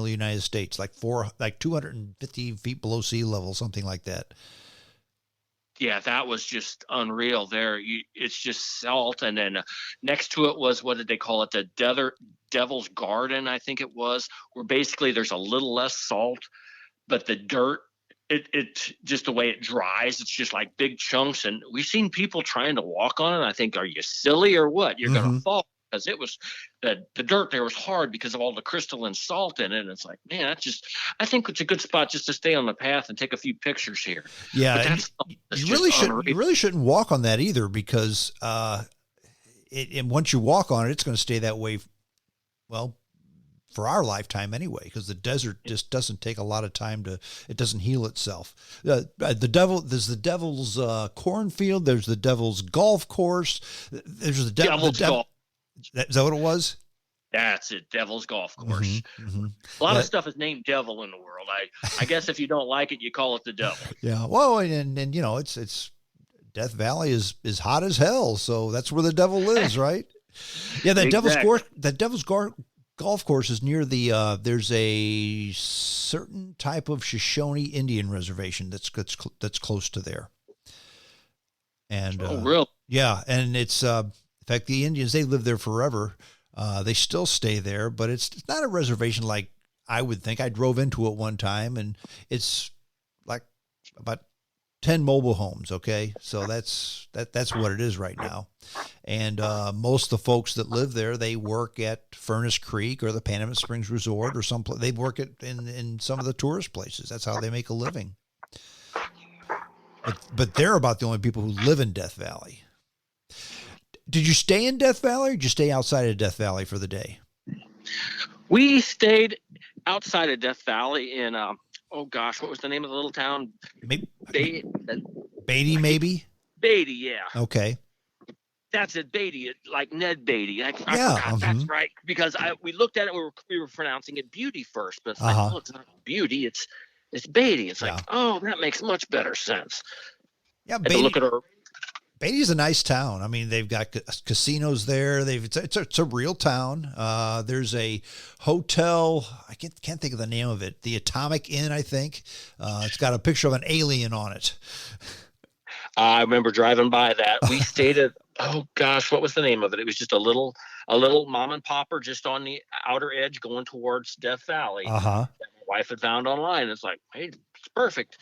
the United States, like 250 feet below sea level, something like that. Yeah, that was just unreal there. It's just salt, and then next to it was, what did they call it? The Devil's Garden, I think it was, where basically there's a little less salt, but the dirt, it just the way it dries, it's just like big chunks. And we've seen people trying to walk on it. I think, are you silly or what? You're gonna Mm-hmm. fall, because it was the dirt there was hard because of all the crystalline salt in it. And it's like, man, that's just, I think it's a good spot just to stay on the path and take a few pictures here. Yeah, But and that's just you unreal. really shouldn't walk on that either, because and once you walk on it, it's going to stay that way. Well, for our lifetime anyway, because the desert just doesn't take a lot of time it doesn't heal itself. There's the devil's cornfield. There's the devil's golf course. There's Devil's Golf. Is that what it was? That's it. Devil's Golf Mm-hmm, Course. mm-hmm. A lot of Yeah, stuff is named Devil in the world. I guess if you don't like it, you call it the devil. yeah. Well, and it's Death Valley is hot as hell, so that's where the devil lives, right? Yeah, Exactly. That golf course is near there's a certain type of Shoshone Indian reservation that's close to there. And Oh, real. yeah, and it's in fact, the Indians, they live there forever. They still stay there, but it's not a reservation like I would think. I drove into it one time, and it's like about 10 mobile homes. Okay, so that's what it is right now. And most of the folks that live there, they work at Furnace Creek or the Panama Springs Resort or they work in some of the tourist places. That's how they make a living. But they're about the only people who live in Death Valley. Did you stay in Death Valley, or did you stay outside of Death Valley for the day? We stayed outside of Death Valley in, oh gosh, what was the name of the little town? Maybe Ba- Beatty, maybe. Beatty, yeah. Okay. That's it, Beatty, like Ned Beatty. I Yeah. forgot. Mm-hmm. That's right. Because we looked at it, we were pronouncing it Beauty first, but it's Uh like, huh. oh, it's not Beauty, it's Beatty. It's like, Yeah. oh, that makes much better sense. Yeah. Had to look at her. Beatty's a nice town. I mean, they've got casinos there. It's a real town. There's a hotel. I can't think of the name of it. The Atomic Inn, I think. It's got a picture of an alien on it. I remember driving by that. We stayed at, oh gosh, what was the name of it? It was just a little mom and popper just on the outer edge going towards Death Valley Uh huh. that my wife had found online. It's like, hey, it's perfect.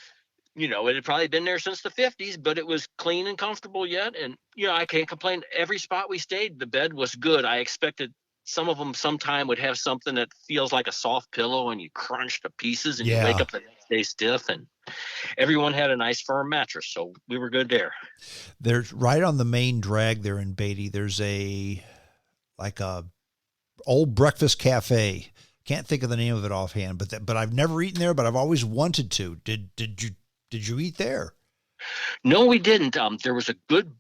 It had probably been there since the 50s, but it was clean and comfortable yet. And, I can't complain. Every spot we stayed, the bed was good. I expected some of them sometime would have something that feels like a soft pillow and you crunch to pieces and you wake Yeah. up the next day stiff. And everyone had a nice firm mattress. So we were good there. There's right on the main drag there in Beatty. There's like a old breakfast cafe. Can't think of the name of it offhand, but I've never eaten there, but I've always wanted to. Did you eat there? No, we didn't. There was a good.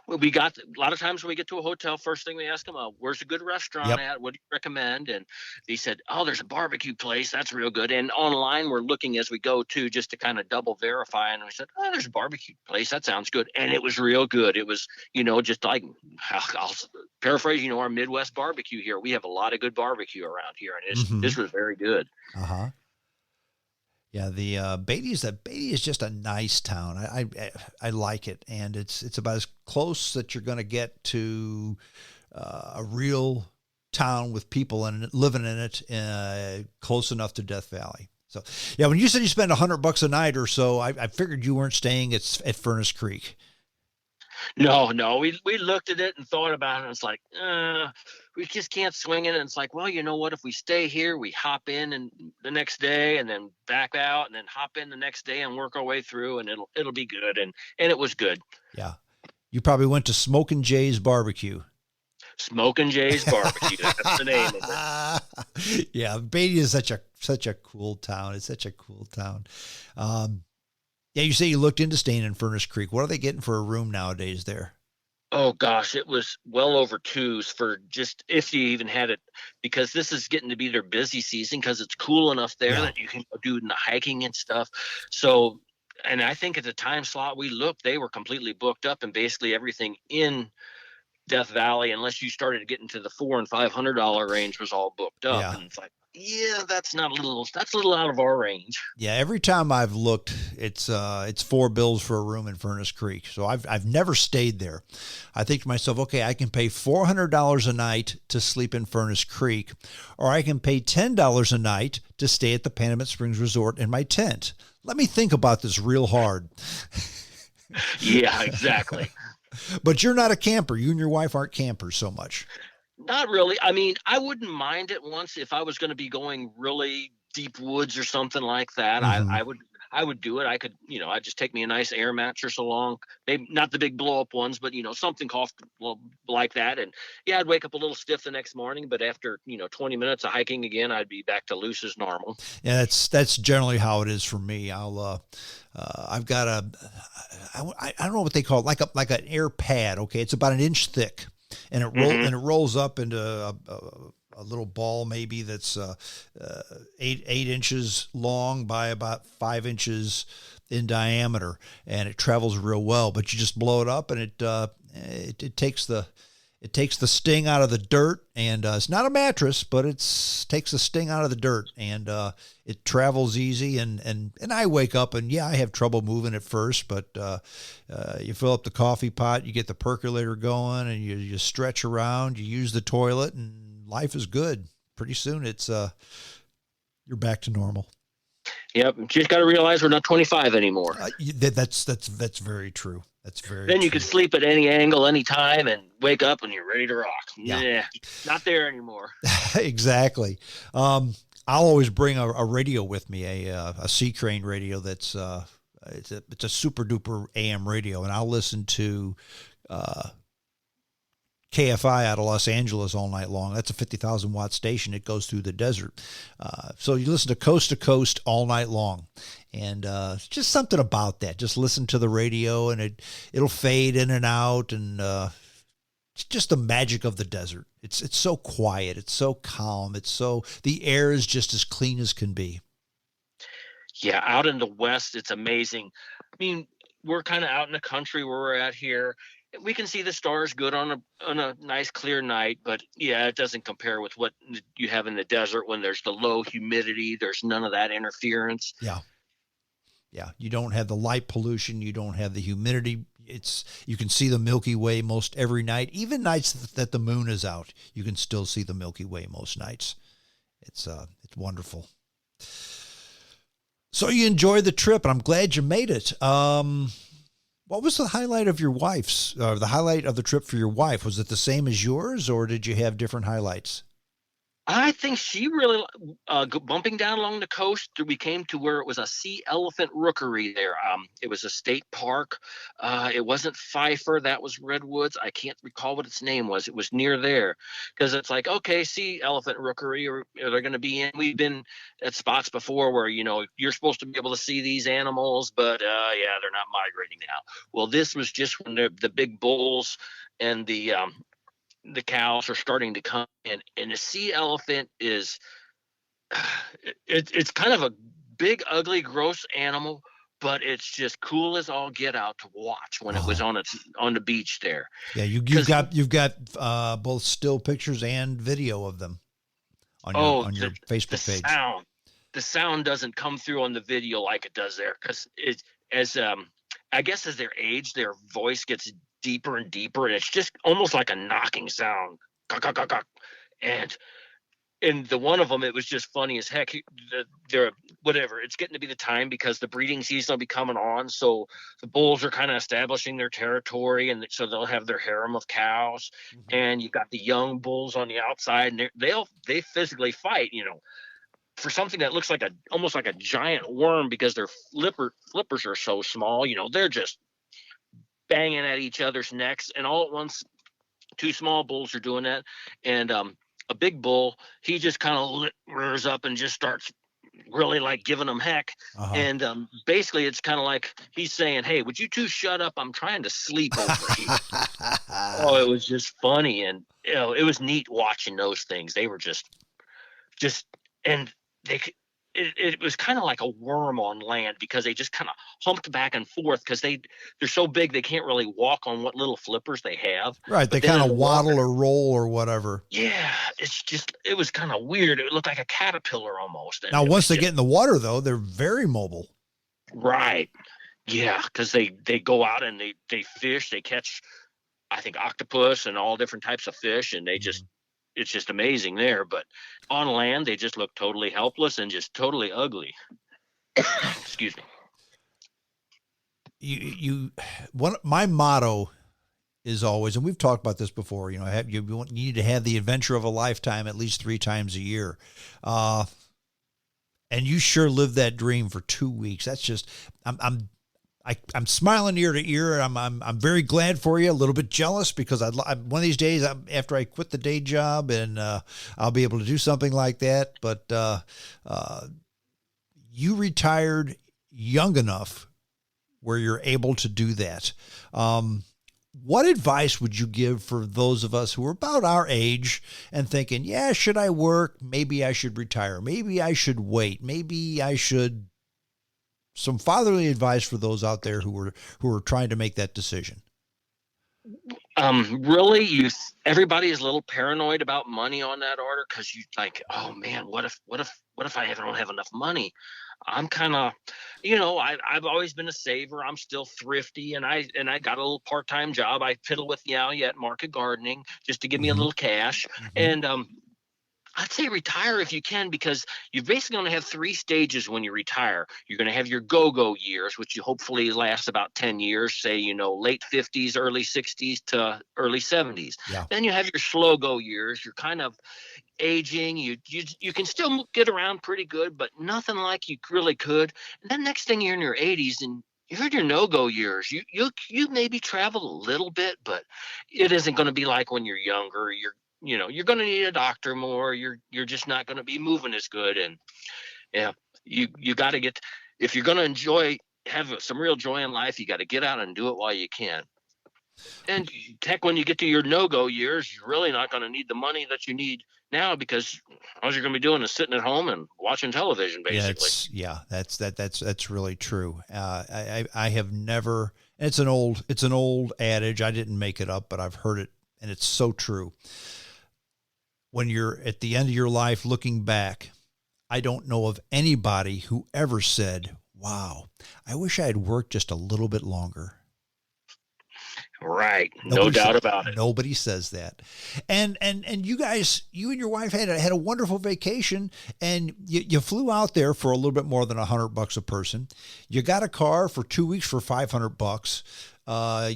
We got a lot of times when we get to a hotel, first thing we ask them, "Where's a good restaurant Yep. at? What do you recommend?" And they said, "Oh, there's a barbecue place. That's real good." And online, we're looking as we go too, just to kind of double verify. And we said, "Oh, there's a barbecue place. That sounds good." And it was real good. It was, just like, I'll paraphrase, our Midwest barbecue here. We have a lot of good barbecue around here, and Mm-hmm. this was very good. Uh huh. Yeah, the Beatty is just a nice town. I like it, and it's about as close that you're going to get to a real town with people in it, living in it, close enough to Death Valley. So, yeah, when you said you spend $100 a night or so, I figured you weren't staying at Furnace Creek. No, no. We looked at it and thought about it. And it's like, we just can't swing it. And it's like, well, you know what? If we stay here, we hop in and the next day, and then back out, and then hop in the next day, and work our way through, and it'll be good. And it was good. Yeah, you probably went to Smoking Jay's Barbecue. Smoking Jay's Barbecue. That's the name of it. Yeah, Beatty is such a cool town. It's such a cool town. Yeah, you say you looked into staying in Furnace Creek. What are they getting for a room nowadays there? Oh gosh, it was well over twos for just if you even had it, because this is getting to be their busy season because it's cool enough there Yeah, that you can go do the hiking and stuff. So, and I think at the time slot we looked, they were completely booked up, and basically everything in Death Valley, unless you started getting to the $400 and $500 range, was all booked up. yeah. And it's like, yeah, that's a little out of our range. Yeah, every time I've looked, it's $4 for a room in Furnace Creek. So I've never stayed there. I think to myself, okay, I can pay $400 a night to sleep in Furnace Creek, or I can pay $10 a night to stay at the Panamint Springs Resort in my tent. Let me think about this real hard. Yeah, exactly. But you're not a camper. You and your wife aren't campers so much. Not really. I mean, I wouldn't mind it once if I was going to be going really deep woods or something like that. Mm-hmm. I would do it. I could, I'd just take me a nice air mattress along. Maybe not the big blow up ones, but something comfortable like that. And yeah, I'd wake up a little stiff the next morning, but after 20 minutes of hiking again, I'd be back to loose as normal. Yeah, that's generally how it is for me. I've got I don't know what they call it, like an air pad. Okay, it's about an inch thick, and it rolls up into a little ball maybe that's 8 inches long by about 5 inches in diameter, and it travels real well. But you just blow it up, and it takes the sting out of the dirt, and it's not a mattress, but takes the sting out of the dirt, and it travels easy. And I wake up, and yeah, I have trouble moving at first, but you fill up the coffee pot, you get the percolator going, and you stretch around, you use the toilet, and life is good. Pretty soon, you're back to normal. Yep, just got to realize we're not 25 anymore. That's very true. That's very. Then you true. can sleep at any angle, any time, and wake up and you're ready to rock. Yeah, not there anymore. Exactly. I'll always bring a radio with me, a Sea Crane radio. That's it's a super duper AM radio, and I'll listen to KFI out of Los Angeles all night long. That's a 50,000 watt station. It goes through the desert. So you listen to coast all night long. And it's just something about that. Just listen to the radio, and it'll fade in and out. And it's just the magic of the desert. It's so quiet. It's so calm. The air is just as clean as can be. Yeah, out in the West, it's amazing. I mean, we're kind of out in the country where we're at here. We can see the stars good on a nice clear night, but yeah, it doesn't compare with what you have in the desert when there's the low humidity. There's none of that interference. Yeah. You don't have the light pollution. You don't have the humidity. You can see the Milky Way most every night, even nights that the moon is out. You can still see the Milky Way most nights. It's wonderful. So you enjoyed the trip, and I'm glad you made it. What was the highlight of your wife's, the highlight of the trip for your wife? Was it the same as yours, or did you have different highlights? I think she really, bumping down along the coast, we came to where it was a sea elephant rookery there. It was a state park. It wasn't Pfeiffer. That was Redwoods. I can't recall what its name was. It was near there because it's like, okay, sea elephant rookery, or they're going to be in. We've been at spots before where, you're supposed to be able to see these animals, but yeah, they're not migrating now. Well, this was just when the big bulls and the cows are starting to come in, and the sea elephant is it's kind of a big, ugly, gross animal, but it's just cool as all get out to watch when it was on the beach there. Yeah, you've got both still pictures and video of them on your Facebook page. The sound doesn't come through on the video like it does there, because I guess as they age, their voice gets deeper and deeper, and it's just almost like a knocking sound. And in the one of them, it was just funny as heck. They're whatever. It's getting to be the time because the breeding season will be coming on, so the bulls are kind of establishing their territory, and so they'll have their harem of cows. Mm-hmm. And you've got the young bulls on the outside, and they physically fight. For something that looks like almost like a giant worm, because their flippers are so small. They're just banging at each other's necks, and all at once, two small bulls are doing that, and a big bull, he just kind of rears up and just starts really like giving them heck. Uh-huh. And basically it's kind of like he's saying, "Hey, would you two shut up? I'm trying to sleep over here." Oh, it was just funny, and it was neat watching those things. They were just and it was kind of like a worm on land because they just kind of humped back and forth because they're so big they can't really walk on what little flippers they have. Right. They But then kind in of the waddle water, or roll or whatever. yeah, it was kind of weird. It looked like a caterpillar almost, and Now, it was once they just get in the water, though, they're very mobile. right. Yeah, because they go out and they fish, they catch I think octopus and all different types of fish, and it's just amazing there. But on land, they just look totally helpless and just totally ugly. Excuse me. My motto is always, and we've talked about this before, you need to have the adventure of a lifetime at least 3 times a year. And you sure lived that dream for 2 weeks. That's just, I'm smiling ear to ear. I'm very glad for you. A little bit jealous because one of these days after I quit the day job and I'll be able to do something like that. But you retired young enough where you're able to do that. What advice would you give for those of us who are about our age and thinking, yeah, should I work? Maybe I should retire. Maybe I should wait. Maybe I should. Some fatherly advice for those out there who are trying to make that decision. Really, everybody is a little paranoid about money on that order because you like, oh man, what if I don't have enough money? I'm kind of, I've always been a saver. I'm still thrifty, and I got a little part-time job. I fiddle with at market gardening just to give me a little cash, and I'd say retire if you can because you're basically going to have 3 stages when you retire. You're going to have your go-go years, which you hopefully last about 10 years, say, late 50s, early 60s to early 70s. Yeah. Then you have your slow-go years. You're kind of aging. You can still get around pretty good, but nothing like you really could. And then next thing you're in your 80s and you're in your no-go years. You maybe travel a little bit, but it isn't going to be like when you're younger. You're going to need a doctor more. You're just not going to be moving as good. And yeah, you got to get, if you're going to have some real joy in life, you got to get out and do it while you can. And heck, when you get to your no-go years, you're really not going to need the money that you need now because all you're going to be doing is sitting at home and watching television, basically. That's really true. I have never. It's an old adage. I didn't make it up, but I've heard it, and it's so true. When you're at the end of your life looking back, I don't know of anybody who ever said, wow, I wish I had worked just a little bit longer. Right. No doubt about it. Nobody says that. And you guys, you and your wife had a wonderful vacation, and you flew out there for a little bit more than $100 a person. You got a car for 2 weeks for $500.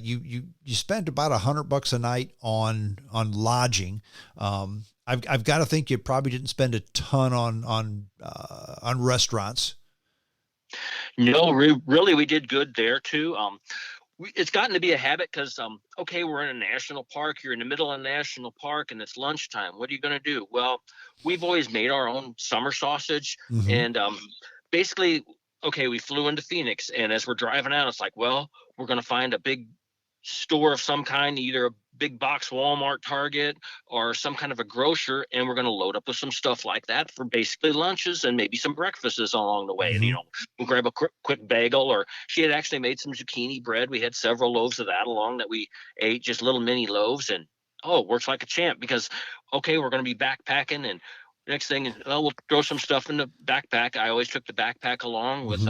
You spent about $100 a night on lodging. I've got to think you probably didn't spend a ton on restaurants. No, really, we did good there too. It's gotten to be a habit because, we're in a national park. You're in the middle of a national park and it's lunchtime. What are you going to do? Well, we've always made our own summer sausage. And basically, we flew into Phoenix. And as we're driving out, it's like, well, we're going to find a big store of some kind, either a big box Walmart, Target, or some kind of a grocer, and we're going to load up with some stuff like that for basically lunches and maybe some breakfasts along the way. We'll grab a quick bagel, or she had actually made some zucchini bread. We had several loaves of that along that we ate, just little mini loaves, and it works like a champ because we're going to be backpacking, and next thing, we'll throw some stuff in the backpack. I always took the backpack along with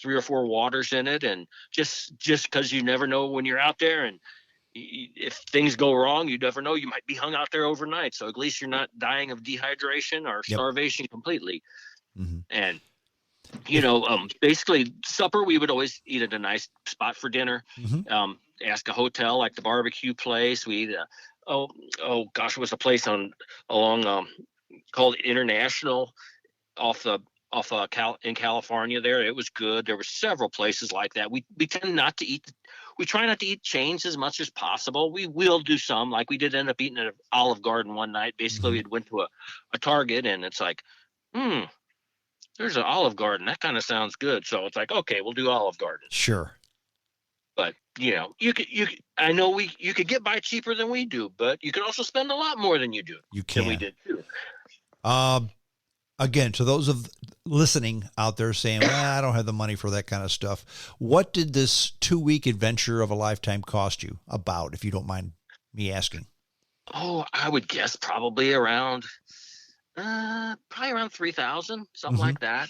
3 or 4 waters in it, and just because you never know when you're out there, and if things go wrong, you never know, you might be hung out there overnight, so at least you're not dying of dehydration or starvation completely. And basically supper, we would always eat at a nice spot. For dinner, ask a hotel like the barbecue place. We eat it was a place along called International in California there. It was good. There were several places like that. We tend not to eat. We try not to eat chains as much as possible. We will do some, like we did end up eating at an Olive Garden one night. Basically, we went to a Target, and it's like, there's an Olive Garden. That kind of sounds good. So it's like, okay, we'll do Olive Garden. Sure. But I know you could get by cheaper than we do, but you can also spend a lot more than you do. You can. Than we did too. Again, to those of listening out there saying, well, I don't have the money for that kind of stuff. What did this 2-week adventure of a lifetime cost you about, if you don't mind me asking? Oh, I would guess probably around 3,000, something Mm-hmm. like that.